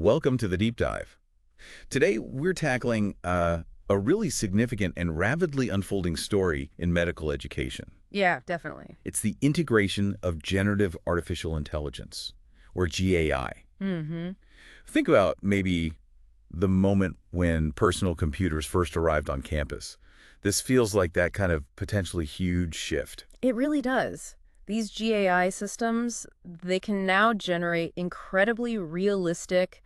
Welcome to the Deep Dive. Today, we're tackling a really significant and rapidly unfolding story in medical education. Yeah, definitely. It's the integration of generative artificial intelligence, or GAI. Mm-hmm. Think about maybe the moment when personal computers first arrived on campus. This feels like that kind of potentially huge shift. It really does. These GAI systems, they can now generate incredibly realistic,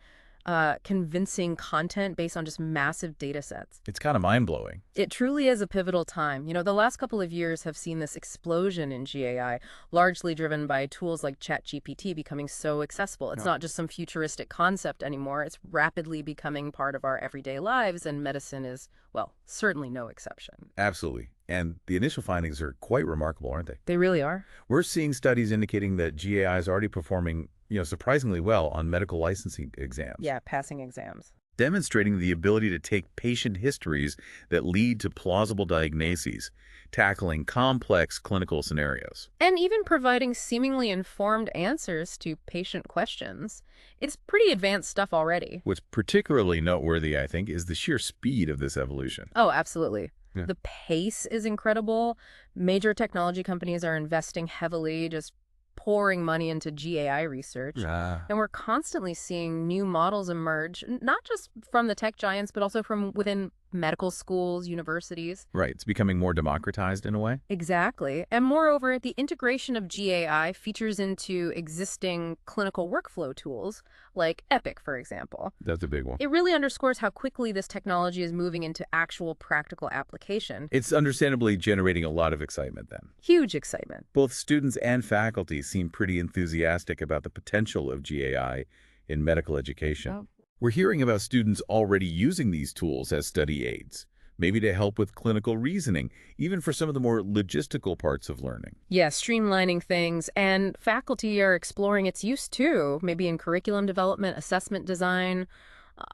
convincing content based on just massive data sets. It's kind of mind-blowing. It truly is a pivotal time. The last couple of years have seen this explosion in GAI, largely driven by tools like ChatGPT becoming so accessible. It's not just some futuristic concept anymore. It's rapidly becoming part of our everyday lives, and medicine is, well, certainly no exception. Absolutely. And the initial findings are quite remarkable, aren't they? They really are. We're seeing studies indicating that GAI is already performing, surprisingly well on medical licensing exams. Yeah, passing exams. Demonstrating the ability to take patient histories that lead to plausible diagnoses, tackling complex clinical scenarios. And even providing seemingly informed answers to patient questions. It's pretty advanced stuff already. What's particularly noteworthy, I think, is the sheer speed of this evolution. Oh, absolutely. Yeah. The pace is incredible. Major technology companies are investing heavily, just pouring money into GAI research. And we're constantly seeing new models emerge, not just from the tech giants, but also from within medical schools, universities. Right. It's becoming more democratized in a way. Exactly. And moreover, the integration of GAI features into existing clinical workflow tools, like Epic, for example. That's a big one. It really underscores how quickly this technology is moving into actual practical application. It's understandably generating a lot of excitement then. Huge excitement. Both students and faculty seem pretty enthusiastic about the potential of GAI in medical education. Oh. We're hearing about students already using these tools as study aids, maybe to help with clinical reasoning, even for some of the more logistical parts of learning. Yeah, streamlining things, and faculty are exploring its use too, maybe in curriculum development, assessment design,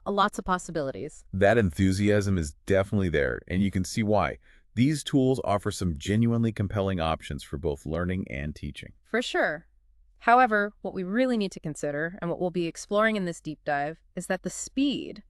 lots of possibilities. That enthusiasm is definitely there, and you can see why. These tools offer some genuinely compelling options for both learning and teaching. For sure. However, what we really need to consider, and what we'll be exploring in this deep dive, is that the speed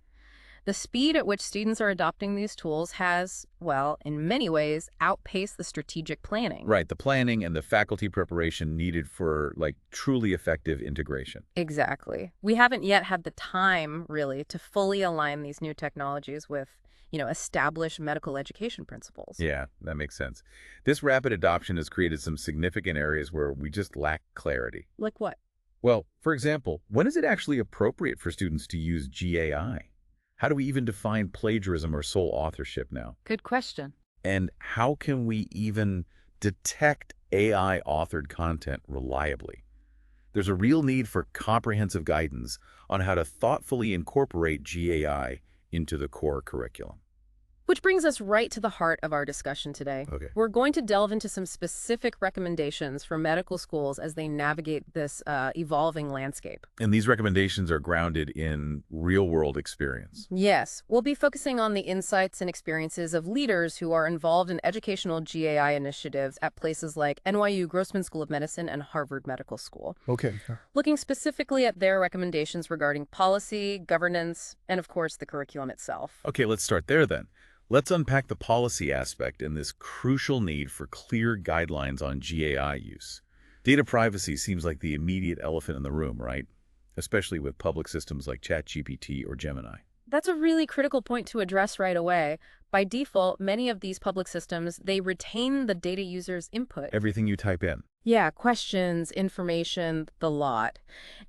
at which students are adopting these tools has, well, in many ways, outpaced the strategic planning. Right, the planning and the faculty preparation needed for, truly effective integration. Exactly. We haven't yet had the time, really, to fully align these new technologies with established medical education principles. Yeah, that makes sense. This rapid adoption has created some significant areas where we just lack clarity. Like what? Well, for example, when is it actually appropriate for students to use GAI? How do we even define plagiarism or sole authorship now? Good question. And how can we even detect AI-authored content reliably? There's a real need for comprehensive guidance on how to thoughtfully incorporate GAI into the core curriculum. Which brings us right to the heart of our discussion today. Okay. We're going to delve into some specific recommendations for medical schools as they navigate this evolving landscape. And these recommendations are grounded in real-world experience. Yes, we'll be focusing on the insights and experiences of leaders who are involved in educational GAI initiatives at places like NYU Grossman School of Medicine and Harvard Medical School. Okay. Looking specifically at their recommendations regarding policy, governance, and of course the curriculum itself. Okay, let's start there then. Let's unpack the policy aspect and this crucial need for clear guidelines on GAI use. Data privacy seems like the immediate elephant in the room, right? Especially with public systems like ChatGPT or Gemini. That's a really critical point to address right away. By default, many of these public systems, they retain the data user's input. Everything you type in. Yeah, questions, information, the lot.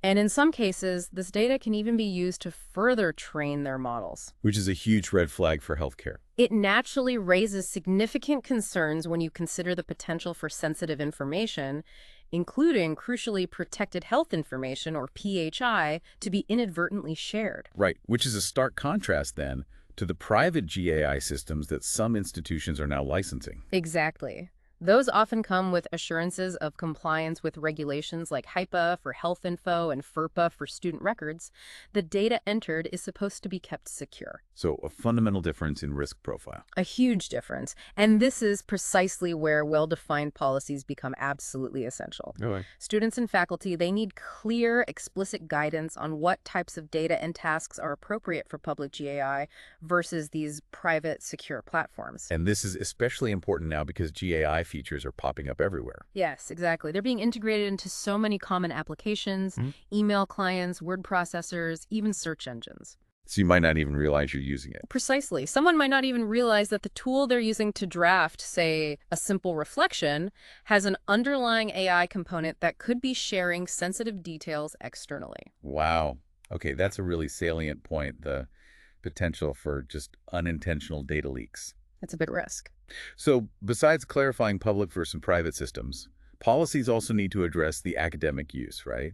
And in some cases, this data can even be used to further train their models. Which is a huge red flag for healthcare. It naturally raises significant concerns when you consider the potential for sensitive information, including crucially protected health information, or PHI, to be inadvertently shared. Right, which is a stark contrast then to the private GAI systems that some institutions are now licensing. Exactly. Those often come with assurances of compliance with regulations like HIPAA for health info and FERPA for student records. The data entered is supposed to be kept secure. So a fundamental difference in risk profile. A huge difference. And this is precisely where well-defined policies become absolutely essential. Okay. Students and faculty, they need clear, explicit guidance on what types of data and tasks are appropriate for public GAI versus these private, secure platforms. And this is especially important now because GAI features are popping up everywhere. Yes, exactly. They're being integrated into so many common applications, email clients, word processors, even search engines. So you might not even realize you're using it. Precisely. Someone might not even realize that the tool they're using to draft, say, a simple reflection, has an underlying AI component that could be sharing sensitive details externally. Wow. Okay, that's a really salient point, the potential for just unintentional data leaks. It's a big risk. So besides clarifying public versus private systems, policies also need to address the academic use, right?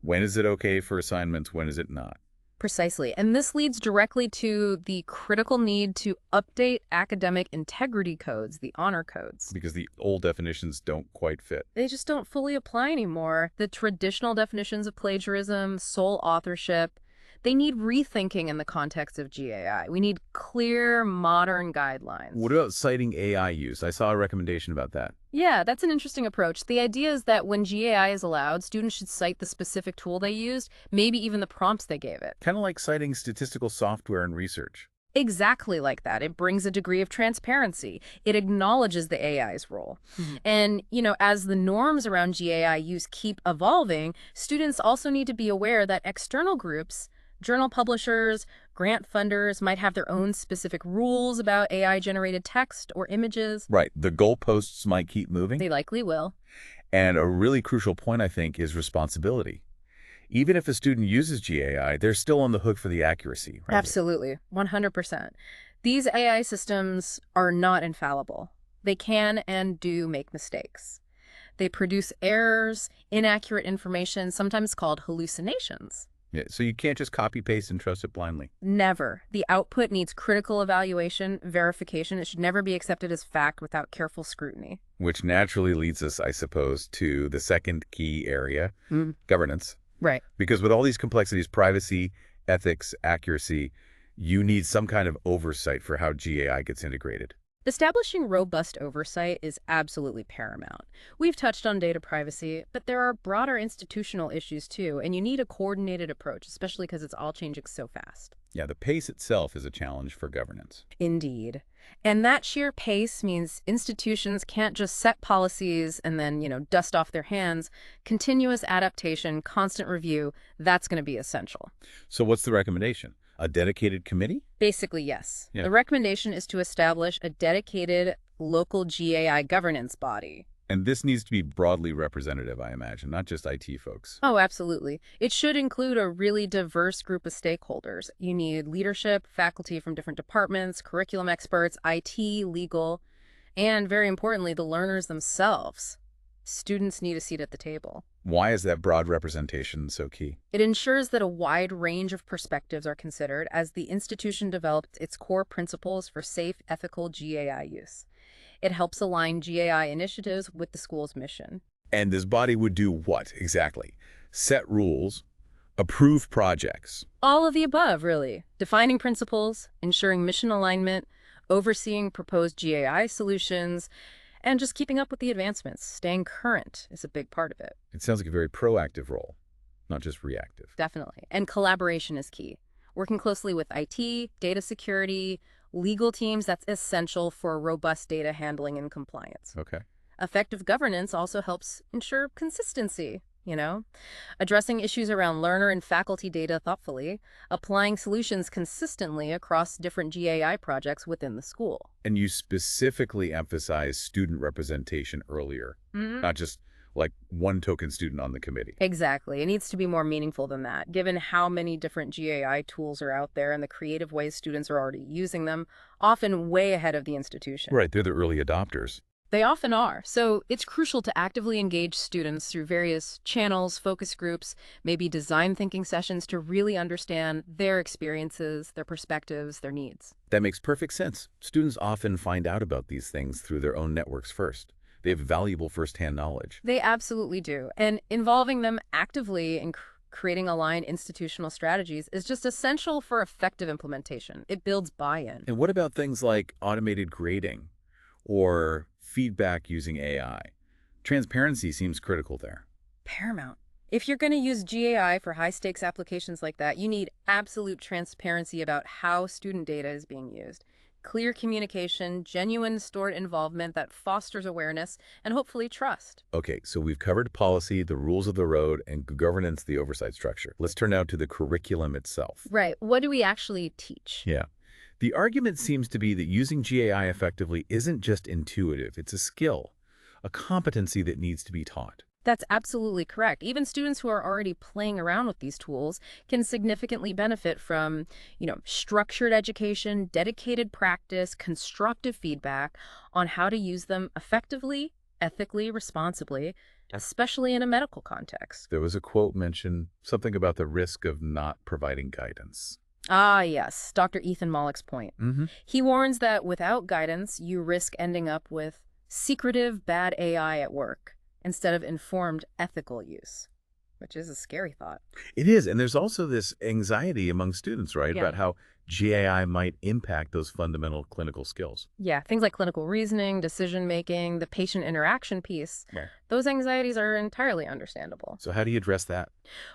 When is it okay for assignments? When is it not? Precisely. And this leads directly to the critical need to update academic integrity codes, the honor codes. Because the old definitions don't quite fit. They just don't fully apply anymore. The traditional definitions of plagiarism, sole authorship, they need rethinking in the context of GAI. We need clear, modern guidelines. What about citing AI use? I saw a recommendation about that. Yeah, that's an interesting approach. The idea is that when GAI is allowed, students should cite the specific tool they used, maybe even the prompts they gave it. Kind of like citing statistical software in research. Exactly like that. It brings a degree of transparency. It acknowledges the AI's role. And, as the norms around GAI use keep evolving, students also need to be aware that external groups, journal publishers, grant funders might have their own specific rules about AI-generated text or images. Right. The goalposts might keep moving. They likely will. And a really crucial point, I think, is responsibility. Even if a student uses GAI, they're still on the hook for the accuracy, right? Absolutely. 100%. These AI systems are not infallible. They can and do make mistakes. They produce errors, inaccurate information, sometimes called hallucinations. Yeah, so you can't just copy-paste and trust it blindly. Never. The output needs critical evaluation, verification. It should never be accepted as fact without careful scrutiny. Which naturally leads us, I suppose, to the second key area, governance. Right. Because with all these complexities, privacy, ethics, accuracy, you need some kind of oversight for how GAI gets integrated. Establishing robust oversight is absolutely paramount. We've touched on data privacy, but there are broader institutional issues too, and you need a coordinated approach, especially because it's all changing so fast. Yeah, the pace itself is a challenge for governance. Indeed. And that sheer pace means institutions can't just set policies and then, dust off their hands. Continuous adaptation, constant review, that's going to be essential. So what's the recommendation? A dedicated committee? Basically, yes. Yeah. The recommendation is to establish a dedicated local GAI governance body. And this needs to be broadly representative, I imagine, not just IT folks. Oh, absolutely. It should include a really diverse group of stakeholders. You need leadership, faculty from different departments, curriculum experts, IT, legal, and very importantly, the learners themselves. Students need a seat at the table. Why is that broad representation so key? It ensures that a wide range of perspectives are considered as the institution develops its core principles for safe, ethical GAI use. It helps align GAI initiatives with the school's mission. And this body would do what exactly? Set rules, approve projects. All of the above, really. Defining principles, ensuring mission alignment, overseeing proposed GAI solutions, and just keeping up with the advancements. Staying current is a big part of it. It sounds like a very proactive role, not just reactive. Definitely. And collaboration is key. Working closely with IT, data security, legal teams, that's essential for robust data handling and compliance. Okay. Effective governance also helps ensure consistency, addressing issues around learner and faculty data thoughtfully, applying solutions consistently across different GAI projects within the school. And you specifically emphasize student representation earlier, not just like one token student on the committee. Exactly. It needs to be more meaningful than that, given how many different GAI tools are out there and the creative ways students are already using them, often way ahead of the institution. Right, they're the early adopters. They often are. So it's crucial to actively engage students through various channels, focus groups, maybe design thinking sessions to really understand their experiences, their perspectives, their needs. That makes perfect sense. Students often find out about these things through their own networks first. They have valuable firsthand knowledge. They absolutely do. And involving them actively in creating aligned institutional strategies is just essential for effective implementation. It builds buy-in. And what about things like automated grading or feedback using AI? Transparency seems critical there. Paramount. If you're going to use GAI for high-stakes applications like that, you need absolute transparency about how student data is being used. Clear communication, genuine stored involvement that fosters awareness, and hopefully trust. Okay, so we've covered policy, the rules of the road, and governance, the oversight structure. Let's turn now to the curriculum itself. Right. What do we actually teach? Yeah. The argument seems to be that using GAI effectively isn't just intuitive, it's a skill, a competency that needs to be taught. That's absolutely correct. Even students who are already playing around with these tools can significantly benefit from, structured education, dedicated practice, constructive feedback on how to use them effectively, ethically, responsibly, especially in a medical context. There was a quote mentioned, something about the risk of not providing guidance. Ah, yes, Dr. Ethan Mollick's point. Mm-hmm. He warns that without guidance, you risk ending up with secretive bad AI at work instead of informed ethical use, which is a scary thought. It is, and there's also this anxiety among students, right, Yeah. about how GAI might impact those fundamental clinical skills. Yeah, things like clinical reasoning, decision-making, the patient interaction piece, Right. those anxieties are entirely understandable. So how do you address that?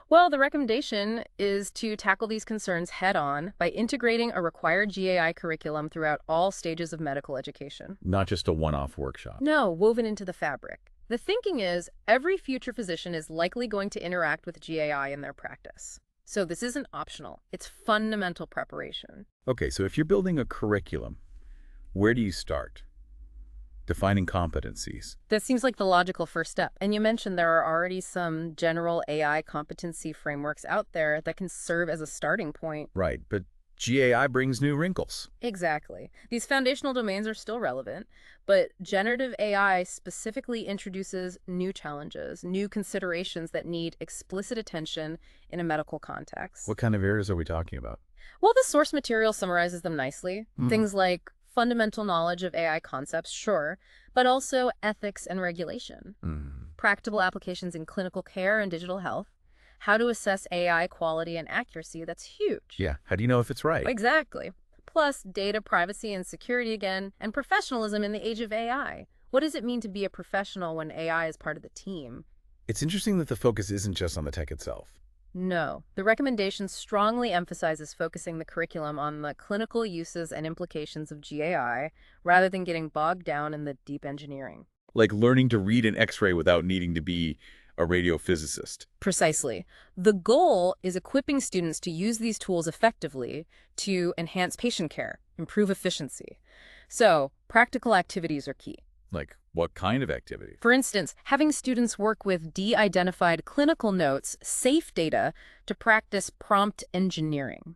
Well, the recommendation is to tackle these concerns head-on by integrating a required GAI curriculum throughout all stages of medical education. Not just a one-off workshop. No, woven into the fabric. The thinking is every future physician is likely going to interact with GAI in their practice. So this isn't optional. It's fundamental preparation. Okay, so if you're building a curriculum, where do you start? Defining competencies. That seems like the logical first step. And you mentioned there are already some general AI competency frameworks out there that can serve as a starting point. Right, but GAI brings new wrinkles. Exactly. These foundational domains are still relevant, but generative AI specifically introduces new challenges, new considerations that need explicit attention in a medical context. What kind of areas are we talking about? Well, the source material summarizes them nicely. Things like fundamental knowledge of AI concepts, sure, but also ethics and regulation, practical applications in clinical care and digital health, how to assess AI quality and accuracy, that's huge. Yeah, how do you know if it's right? Exactly. Plus, data privacy and security again, and professionalism in the age of AI. What does it mean to be a professional when AI is part of the team? It's interesting that the focus isn't just on the tech itself. No. The recommendation strongly emphasizes focusing the curriculum on the clinical uses and implications of GAI rather than getting bogged down in the deep engineering. Like learning to read an X-ray without needing to be a radiophysicist. Precisely. The goal is equipping students to use these tools effectively to enhance patient care, improve efficiency. So, practical activities are key. Like what kind of activity? For instance, having students work with de-identified clinical notes, safe data, to practice prompt engineering.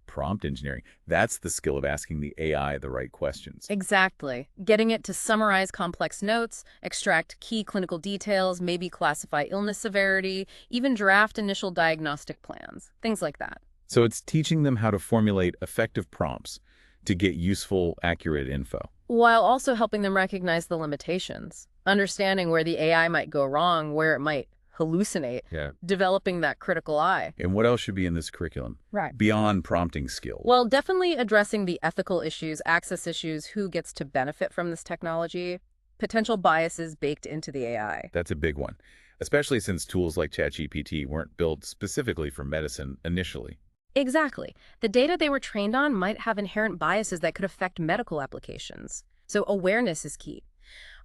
Prompt engineering. That's the skill of asking the AI the right questions. Exactly. Getting it to summarize complex notes, extract key clinical details, maybe classify illness severity, even draft initial diagnostic plans, things like that. So it's teaching them how to formulate effective prompts to get useful, accurate info. While also helping them recognize the limitations, understanding where the AI might go wrong, where it might hallucinate, Yeah. developing that critical eye. And what else should be in this curriculum? Right. Beyond prompting skills. Well, definitely addressing the ethical issues, access issues, who gets to benefit from this technology, potential biases baked into the AI. That's a big one, especially since tools like ChatGPT weren't built specifically for medicine initially. Exactly. The data they were trained on might have inherent biases that could affect medical applications. So awareness is key.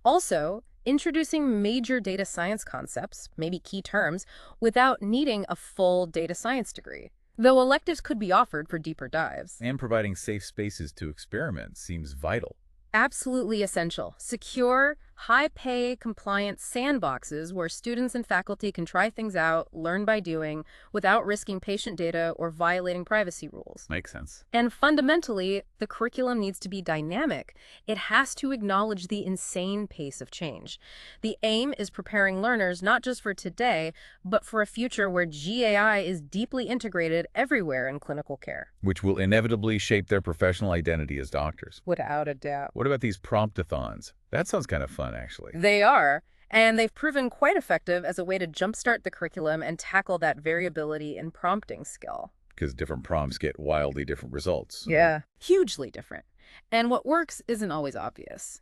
Also, introducing major data science concepts, maybe key terms, without needing a full data science degree. Though electives could be offered for deeper dives. And providing safe spaces to experiment seems vital. Absolutely essential. Secure, high-pay, compliant sandboxes where students and faculty can try things out, learn by doing, without risking patient data or violating privacy rules. Makes sense. And fundamentally, the curriculum needs to be dynamic. It has to acknowledge the insane pace of change. The aim is preparing learners not just for today, but for a future where GAI is deeply integrated everywhere in clinical care. Which will inevitably shape their professional identity as doctors. Without a doubt. What about these promptathons? That sounds kind of fun, actually, They are, and they've proven quite effective as a way to jumpstart the curriculum and tackle that variability in prompting skill. because different prompts get wildly different results. Yeah. Hugely different. And what works isn't always obvious.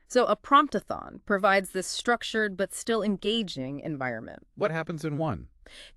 So a promptathon provides this structured but still engaging environment. What happens in one?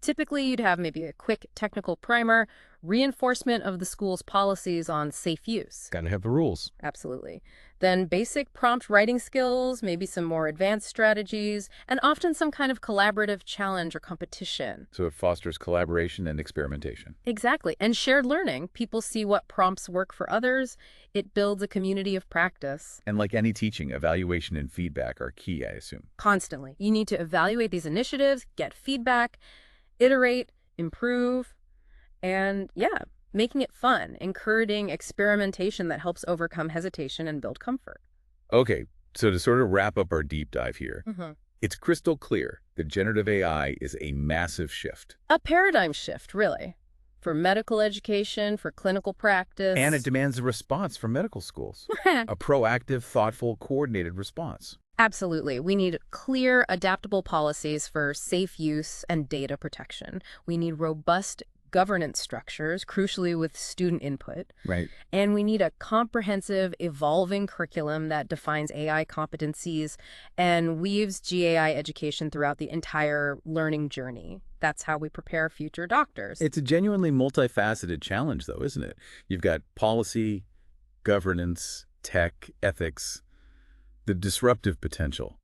Typically, you'd have maybe a quick technical primer, reinforcement of the school's policies on safe use. Gotta have the rules. Absolutely. Then basic prompt writing skills, maybe some more advanced strategies, and often some kind of collaborative challenge or competition. So it fosters collaboration and experimentation. Exactly. And shared learning. People see what prompts work for others. It builds a community of practice. And like any teaching, evaluation and feedback are key, I assume. Constantly. You need to evaluate these initiatives, get feedback, iterate, improve, and yeah, making it fun, encouraging experimentation that helps overcome hesitation and build comfort. Okay, so to sort of wrap up our deep dive here, hmm it's crystal clear that generative AI is a massive shift. A paradigm shift, really, for medical education, for clinical practice. And it demands a response from medical schools. A proactive, thoughtful, coordinated response. Absolutely. We need clear, adaptable policies for safe use and data protection. We need robust governance structures, crucially with student input. Right. And we need a comprehensive, evolving curriculum that defines AI competencies and weaves GAI education throughout the entire learning journey. That's how we prepare future doctors. It's a genuinely multifaceted challenge, though, isn't it? You've got policy, governance, tech, ethics, the disruptive potential.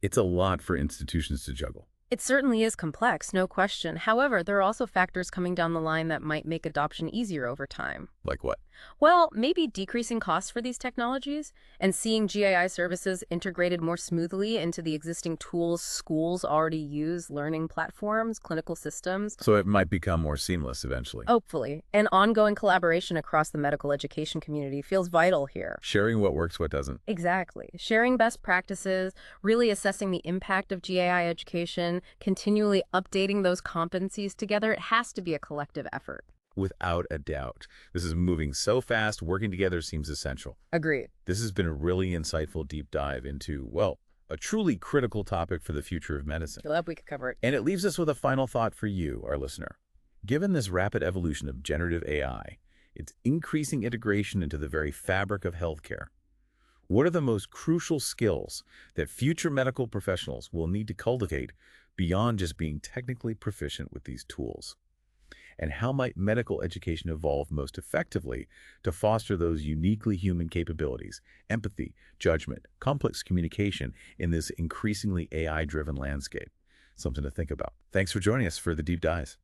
It's a lot for institutions to juggle. It certainly is complex, no question. However, there are also factors coming down the line that might make adoption easier over time. Like what? Well, maybe decreasing costs for these technologies and seeing GAI services integrated more smoothly into the existing tools schools already use, learning platforms, clinical systems. So it might become more seamless eventually. Hopefully. And ongoing collaboration across the medical education community feels vital here. Sharing what works, what doesn't. Exactly. Sharing best practices, really assessing the impact of GAI education, continually updating those competencies together. It has to be a collective effort. Without a doubt. This is moving so fast, working together seems essential. Agreed. This has been a really insightful deep dive into, well, a truly critical topic for the future of medicine. Glad we could cover it. And it leaves us with a final thought for you, our listener. Given this rapid evolution of generative AI, its increasing integration into the very fabric of healthcare, what are the most crucial skills that future medical professionals will need to cultivate beyond just being technically proficient with these tools? And how might medical education evolve most effectively to foster those uniquely human capabilities, empathy, judgment, complex communication in this increasingly AI-driven landscape? Something to think about. Thanks for joining us for the Deep Dives.